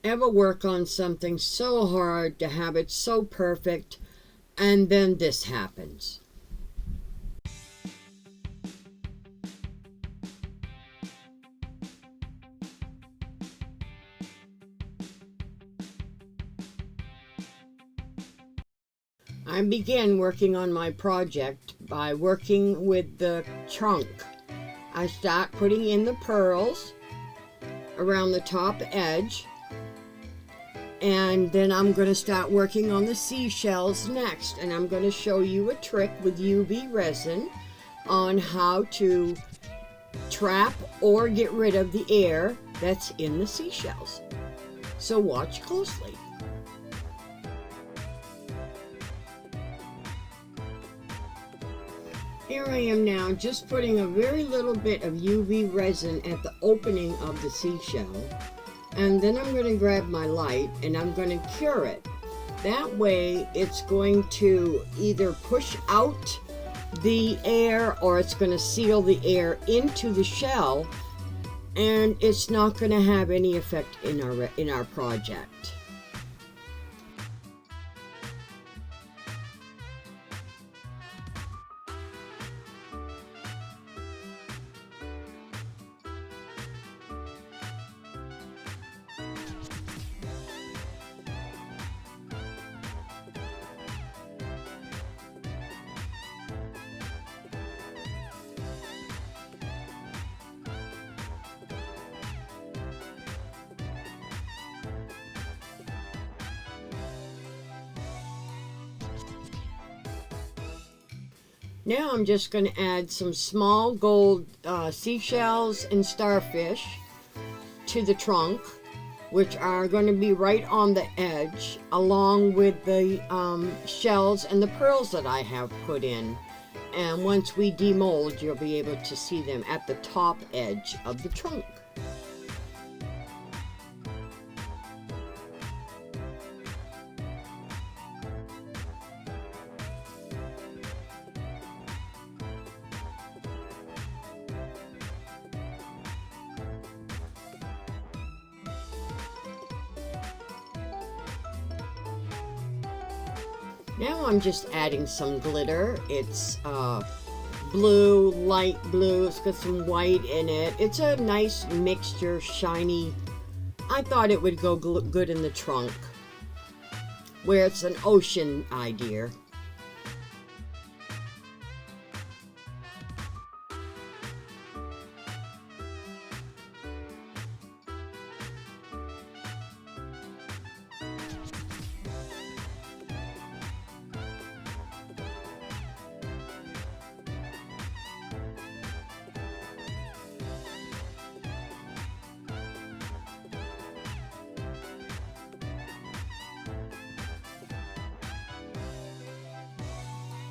Ever work on something so hard to have it so perfect, and then this happens? I began working on my project by working with the trunk. I start putting in the pearls around the top edge, and then I'm going to start working on the seashells next, and I'm going to show you a trick with UV resin on how to trap or get rid of the air that's in the seashells. So watch closely. Here I am now just putting a very little bit of UV resin at the opening of the seashell, and then I'm going to grab my light and I'm going to cure it. That way it's going to either push out the air or it's going to seal the air into the shell, and it's not going to have any effect in our project. Now I'm just going to add some small gold seashells and starfish to the trunk, which are going to be right on the edge, along with the shells and the pearls that I have put in. And once we demold, you'll be able to see them at the top edge of the trunk. Now I'm just adding some glitter. It's blue, light blue. It's got some white in it. It's a nice mixture, shiny. I thought it would go good in the trunk, where it's an ocean idea.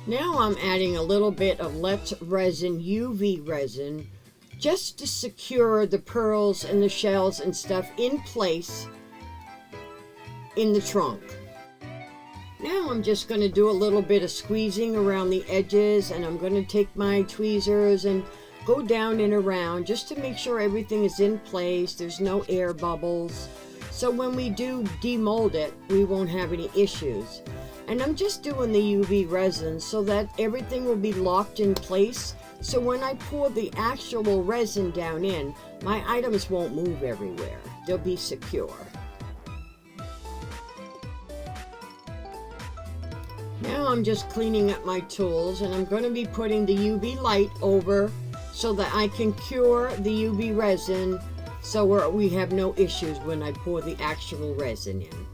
Now I'm adding a little bit of Let's Resin UV resin just to secure the pearls and the shells and stuff in place in the trunk. Now I'm just going to do a little bit of squeezing around the edges, and I'm going to take my tweezers and go down and around just to make sure everything is in place. There's no air bubbles. So when we do demold it, we won't have any issues. And I'm just doing the UV resin so that everything will be locked in place. So when I pour the actual resin down in, my items won't move everywhere. They'll be secure. Now I'm just cleaning up my tools, and I'm going to be putting the UV light over so that I can cure the UV resin so we have no issues when I pour the actual resin in.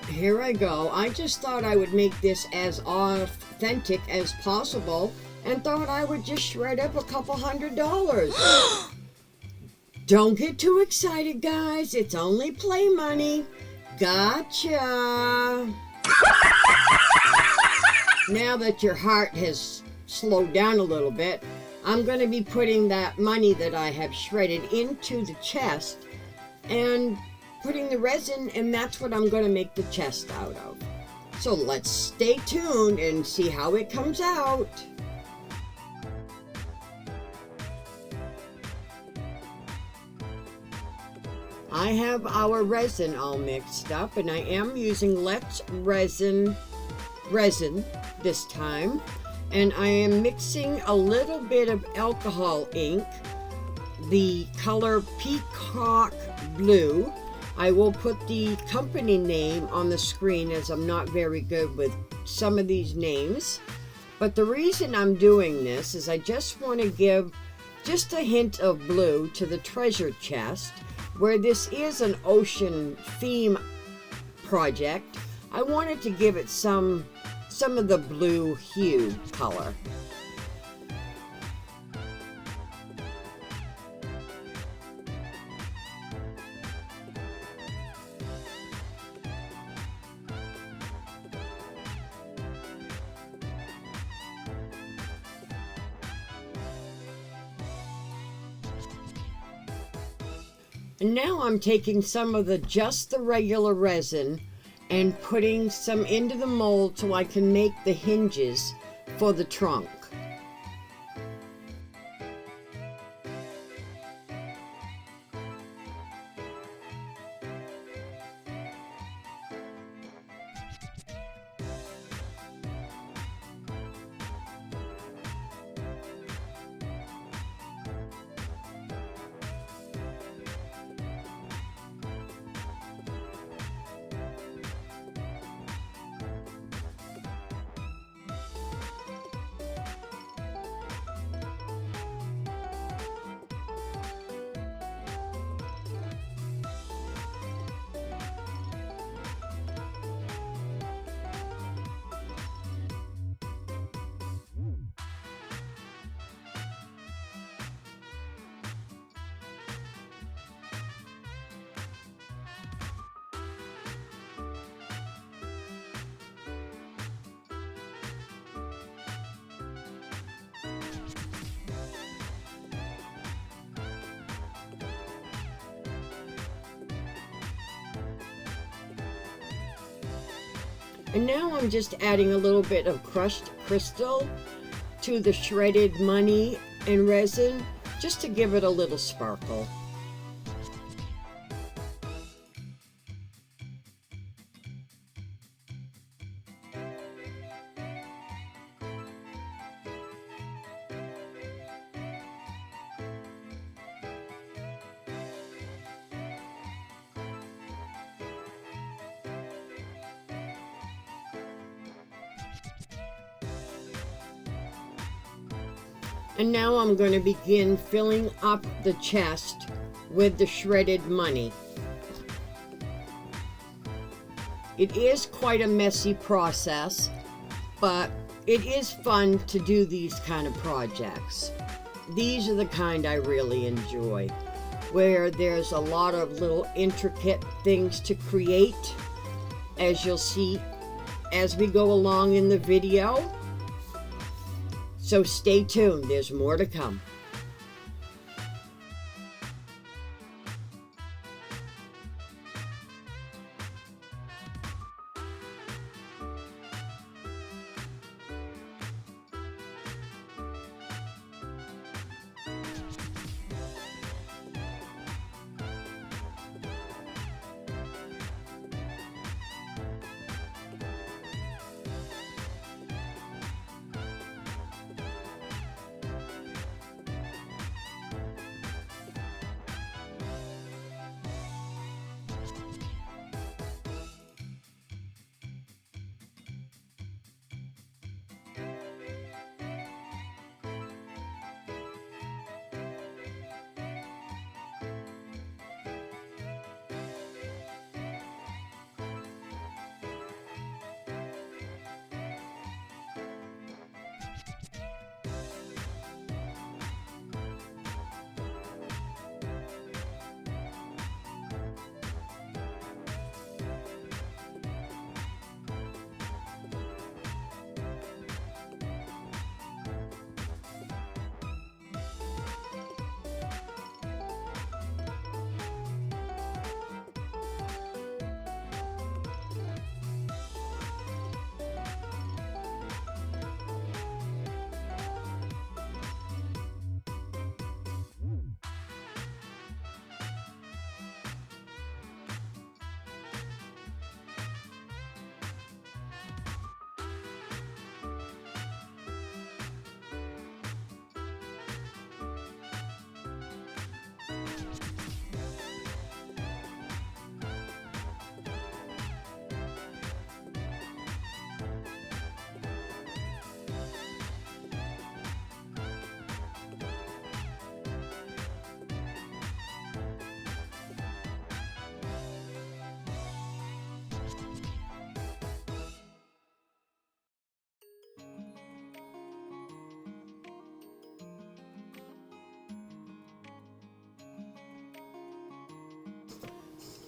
Here I go. I just thought I would make this as authentic as possible and thought I would just shred up a couple $100. Don't get too excited, guys. It's only play money. Gotcha! Now that your heart has slowed down a little bit, I'm going to be putting that money that I have shredded into the chest and putting the resin, and that's what I'm going to make the chest out of. So let's stay tuned and see how it comes out. I have our resin all mixed up, and I am using Let's resin this time, and I am mixing a little bit of alcohol ink, the color Peacock Blue. I will put the company name on the screen, as I'm not very good with some of these names. But the reason I'm doing this is I just want to give just a hint of blue to the treasure chest. Where this is an ocean theme project, I wanted to give it some of the blue hue color. And now I'm taking some of just the regular resin and putting some into the mold so I can make the hinges for the trunk. And now I'm just adding a little bit of crushed crystal to the shredded money and resin, just to give it a little sparkle. And now I'm going to begin filling up the chest with the shredded money. It is quite a messy process, but it is fun to do these kind of projects. These are the kind I really enjoy, where there's a lot of little intricate things to create, as you'll see as we go along in the video. So stay tuned, there's more to come.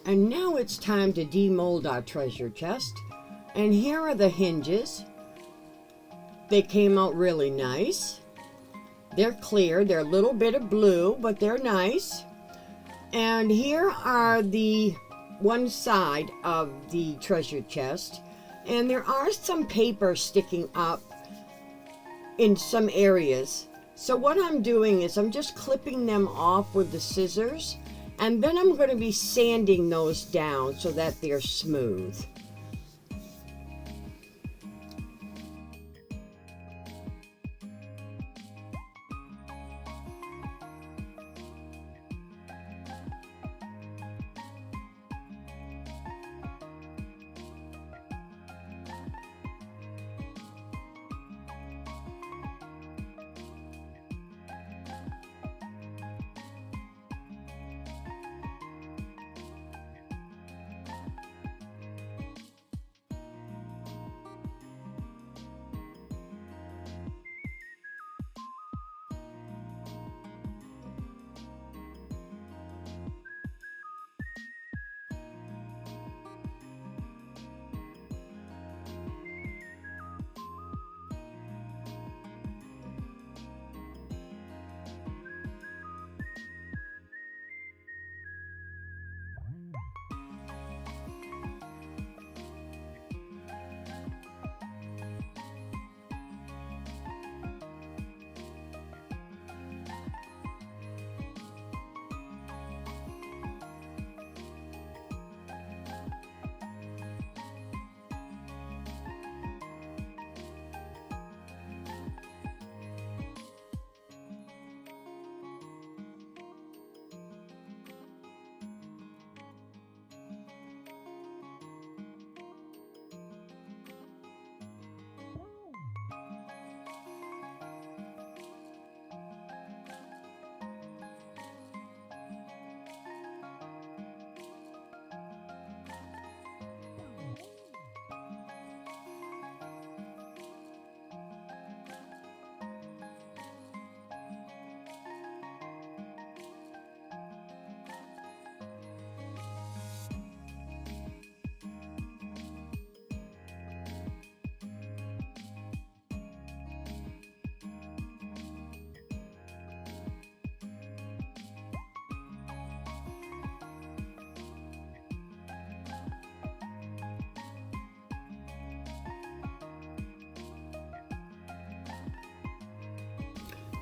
And now it's time to demold our treasure chest. And here are the hinges. They came out really nice. They're clear, they're a little bit of blue, but they're nice. And here are the one side of the treasure chest. And there are some paper sticking up in some areas. So what I'm doing is I'm just clipping them off with the scissors. And then I'm going to be sanding those down so that they're smooth.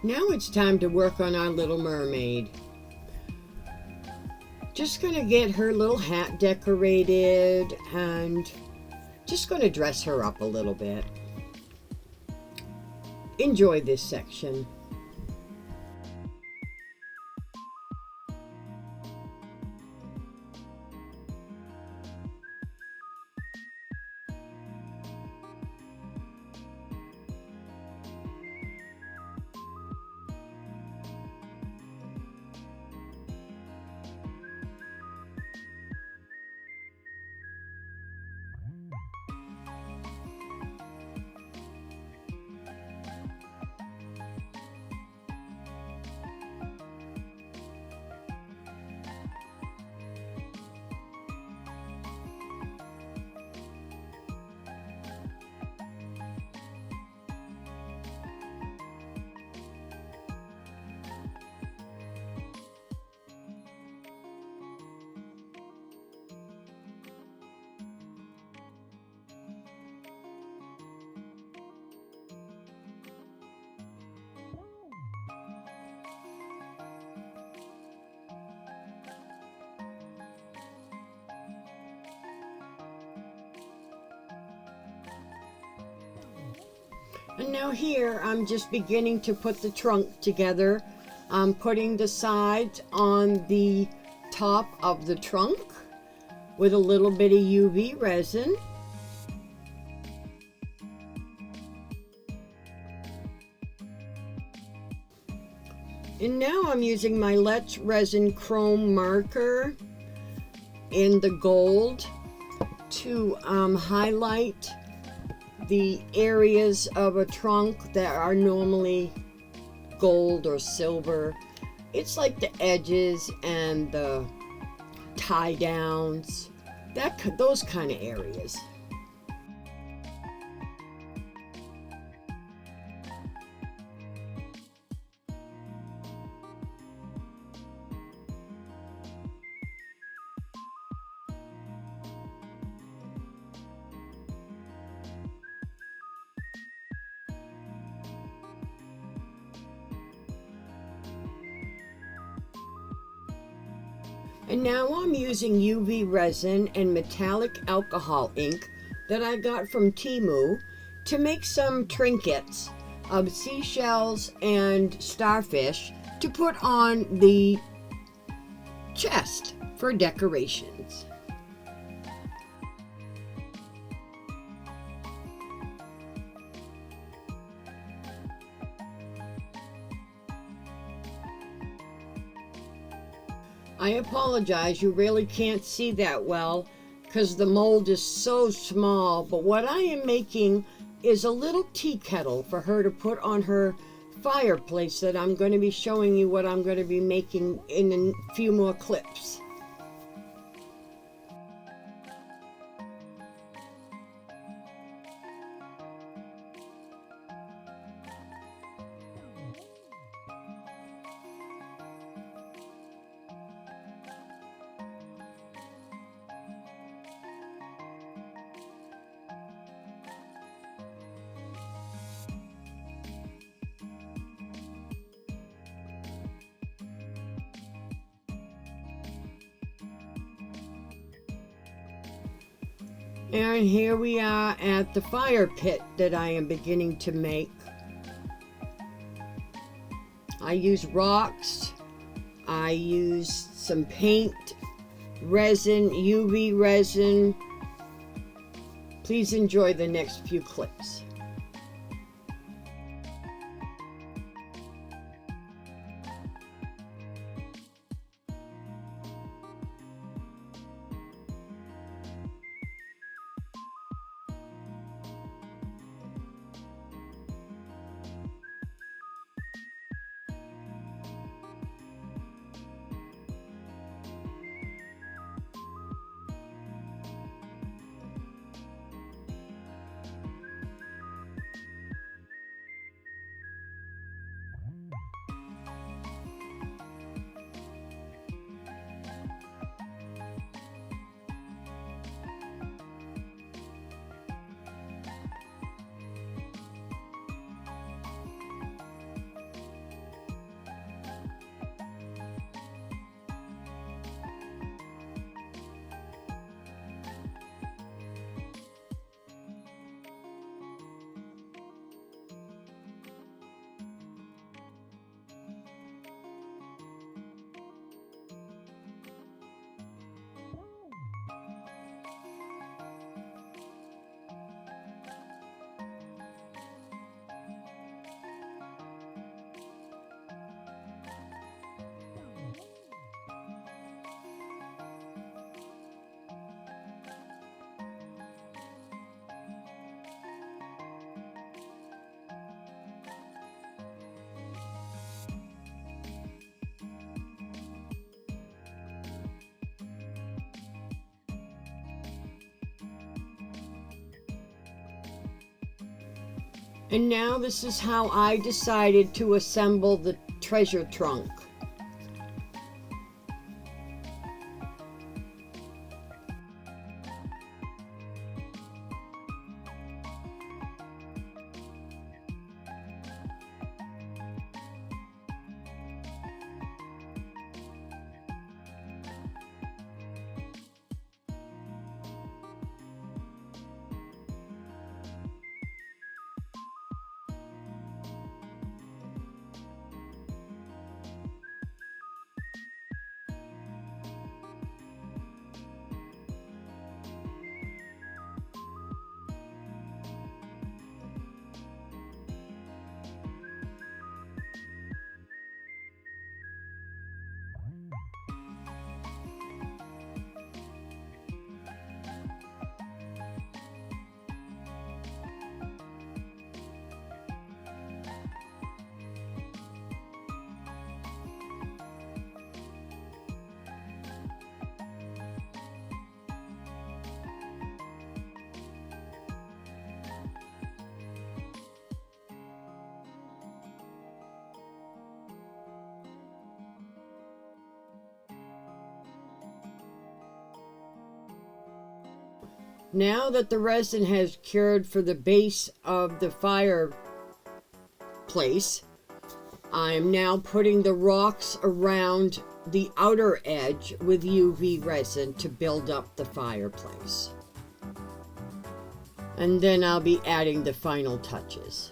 Now it's time to work on our little mermaid. Just gonna get her little hat decorated and just gonna dress her up a little bit. Enjoy this section. And now here I'm just beginning to put the trunk together. I'm putting the sides on the top of the trunk with a little bit of UV resin. And now I'm using my Let's Resin Chrome marker in the gold to highlight the areas of a trunk that are normally gold or silver. It's like the edges and the tie downs, those kind of areas. And now I'm using UV resin and metallic alcohol ink that I got from Temu to make some trinkets of seashells and starfish to put on the chest for decorations. I apologize, you really can't see that well because the mold is so small, but what I am making is a little tea kettle for her to put on her fireplace that I'm going to be showing you what I'm going to be making in a few more clips. And here we are at the fire pit that I am beginning to make. I use rocks, I use some paint, resin, UV resin. Please enjoy the next few clips. And now this is how I decided to assemble the treasure trunk. Now that the resin has cured for the base of the fireplace, I'm now putting the rocks around the outer edge with UV resin to build up the fireplace. And then I'll be adding the final touches.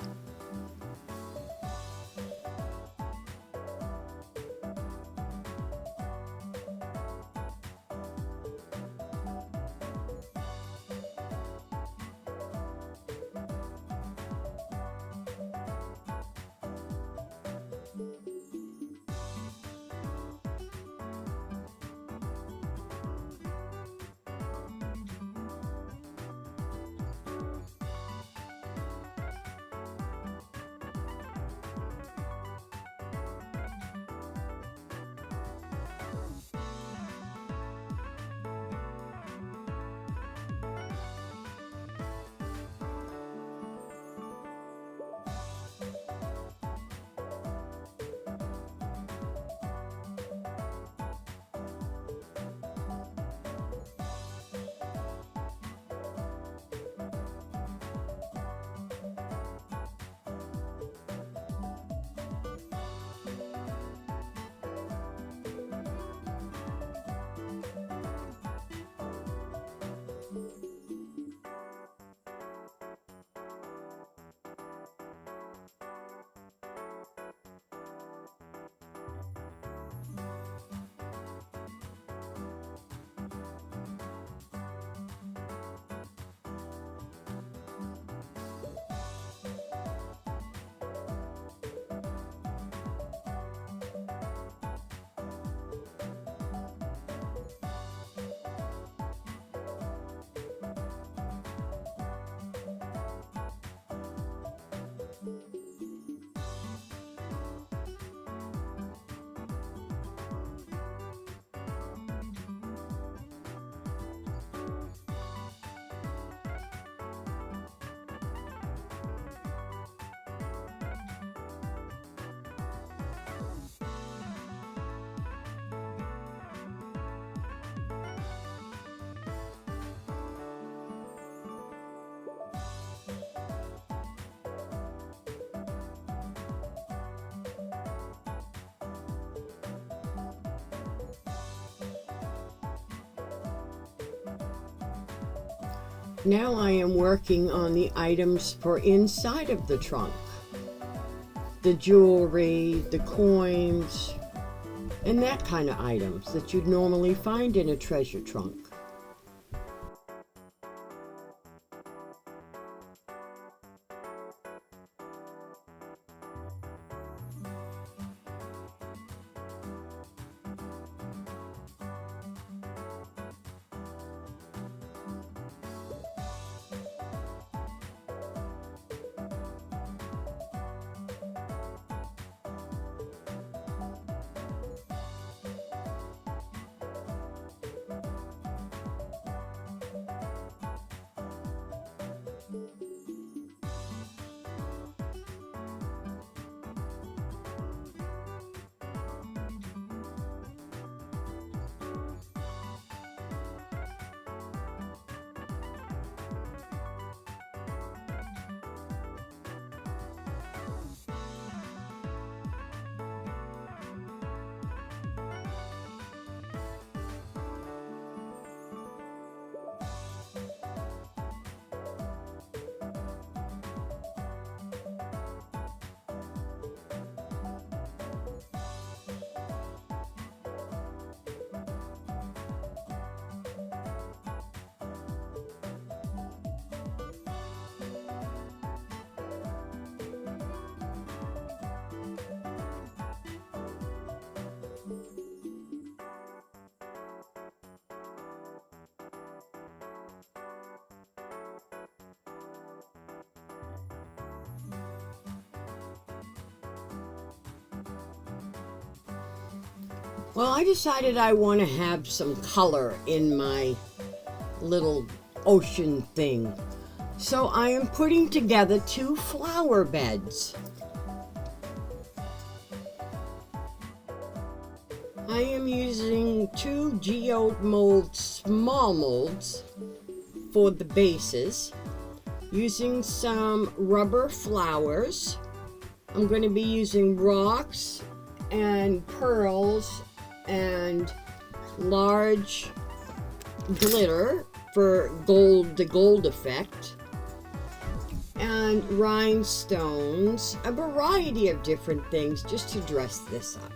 Now I am working on the items for inside of the trunk. The jewelry, the coins, and that kind of items that you'd normally find in a treasure trunk. Well, I decided I want to have some color in my little ocean thing. So I am putting together 2 flower beds. I am using 2 geode mold small molds for the bases. Using some rubber flowers. I'm going to be using rocks and pearls and large glitter for the gold effect, and rhinestones, a variety of different things just to dress this up.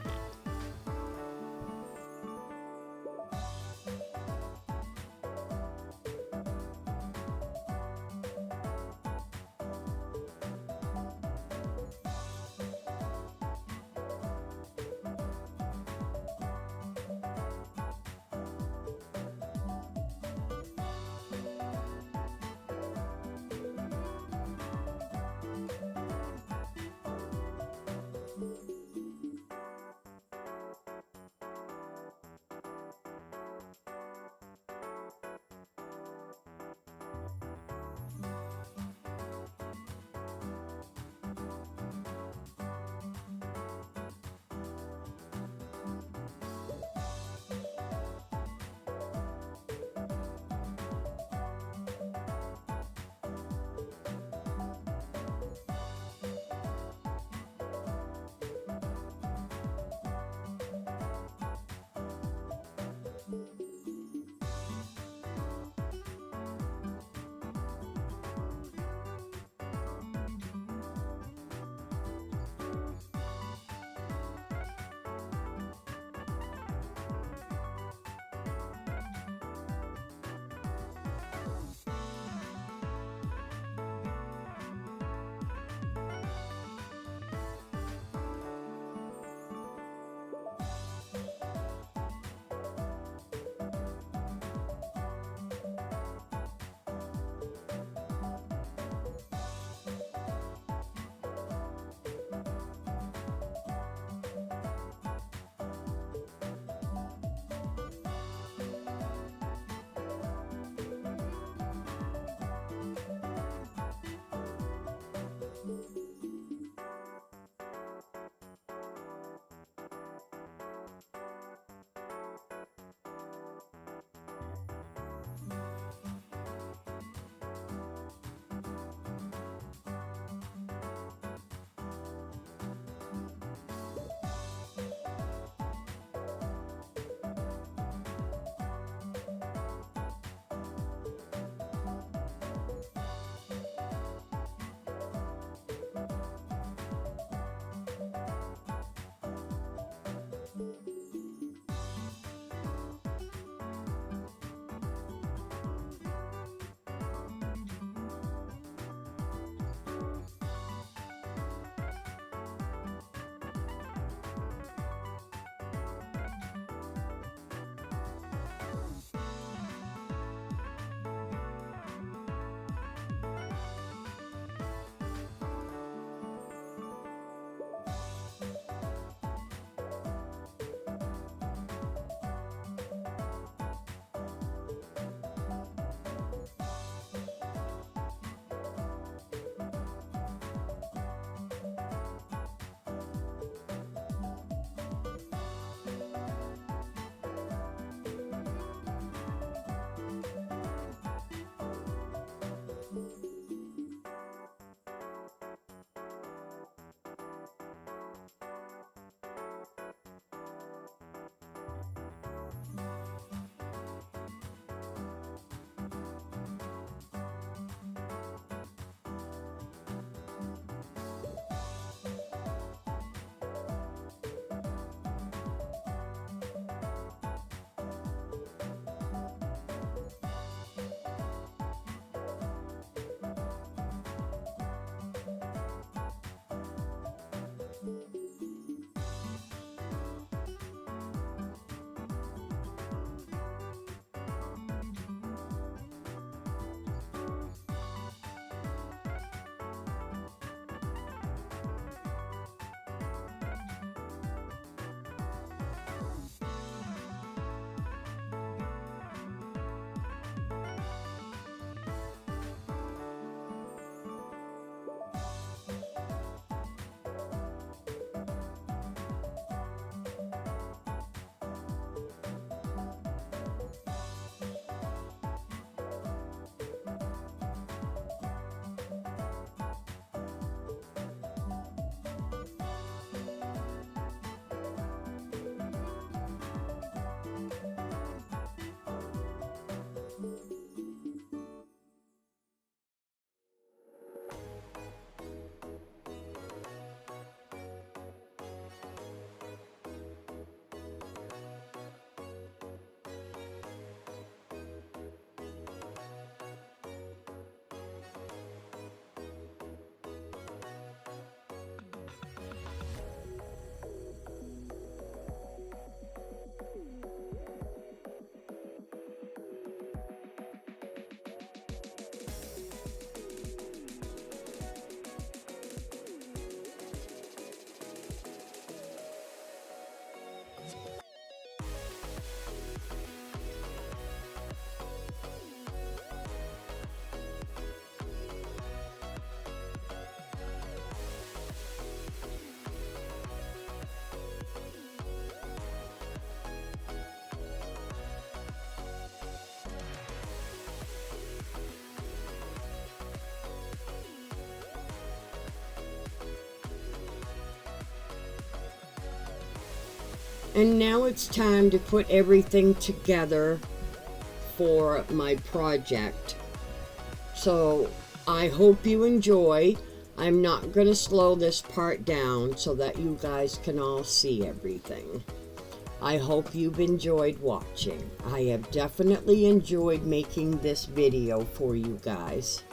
And now it's time to put everything together for my project. So I hope you enjoy. I'm not going to slow this part down so that you guys can all see everything. I hope you've enjoyed watching. I have definitely enjoyed making this video for you guys.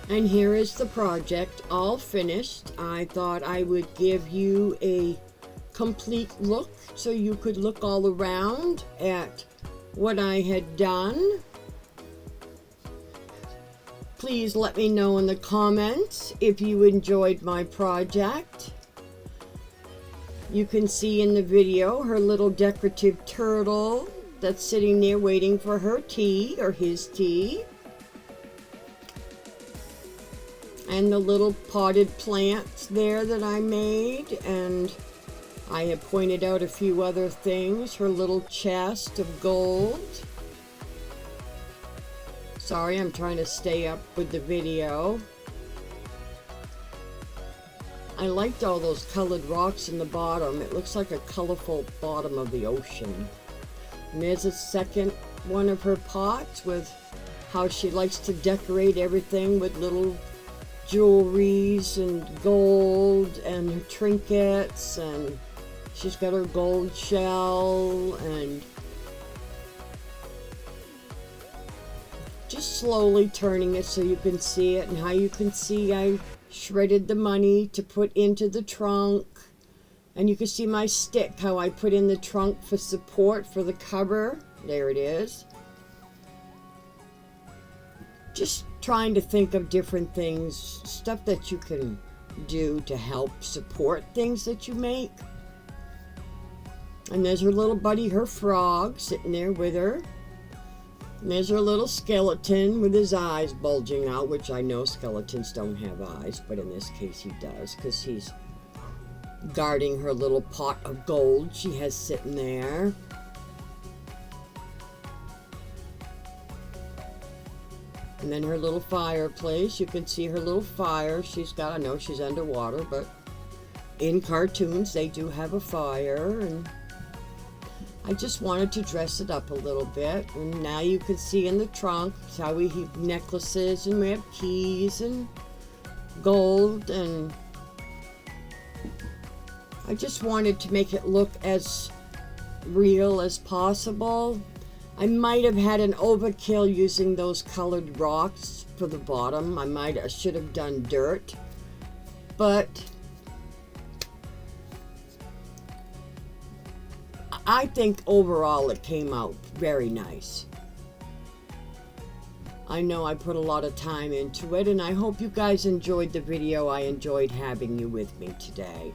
And here is the project all finished. I thought I would give you a complete look so you could look all around at what I had done. Please let me know in the comments if you enjoyed my project. You can see in the video her little decorative turtle that's sitting there waiting for her tea or his tea. And the little potted plants there that I made, and I have pointed out a few other things. Her little chest of gold. Sorry, I'm trying to stay up with the video. I liked all those colored rocks in the bottom. It looks like a colorful bottom of the ocean. And there's a second one of her pots with how she likes to decorate everything with little jewelries and gold and her trinkets, and she's got her gold shell, and just slowly turning it so you can see it. And how you can see I shredded the money to put into the trunk, and you can see my stick, how I put in the trunk for support for the cover. There it is. Just trying to think of different things, stuff that you can do to help support things that you make. And there's her little buddy, her frog, sitting there with her. And there's her little skeleton with his eyes bulging out, which I know skeletons don't have eyes, but in this case he does, because he's guarding her little pot of gold she has sitting there. And then her little fireplace. You can see her little fire she's got. I know she's underwater, but in cartoons they do have a fire. And I just wanted to dress it up a little bit. And now you can see in the trunk how we have necklaces, and we have keys and gold. And I just wanted to make it look as real as possible. I might have had an overkill using those colored rocks for the bottom. I should have done dirt, but I think overall it came out very nice. I know I put a lot of time into it, and I hope you guys enjoyed the video. I enjoyed having you with me today.